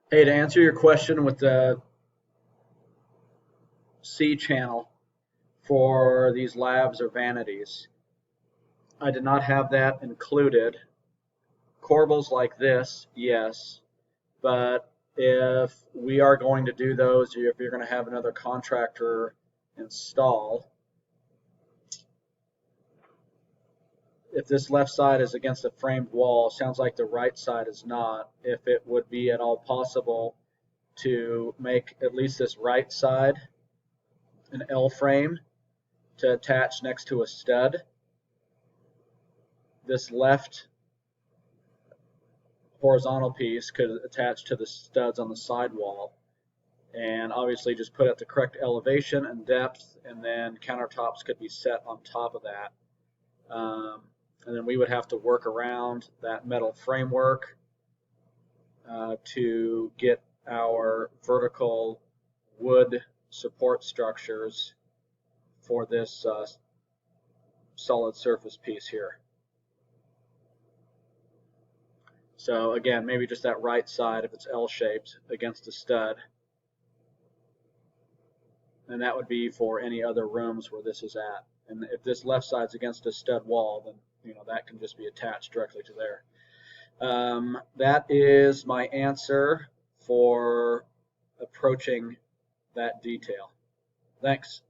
Hey, to answer your question with the C channel for these labs or vanities, I did not have that included. Corbels like this, yes, but if we are going to do those, if you're going to have another contractor install, if this left side is against a framed wall, sounds like the right side is not. If it would be at all possible to make at least this right side an L frame to attach next to a stud, this left horizontal piece could attach to the studs on the sidewall, and obviously just put at the correct elevation and depth, and then countertops could be set on top of that. And then we would have to work around that metal framework to get our vertical wood support structures for this solid surface piece here. So again, maybe just that right side, if it's L-shaped, against a stud. And that would be for any other rooms where this is at. And if this left side's against a stud wall, then that can just be attached directly to there. That is my answer for approaching that detail. Thanks.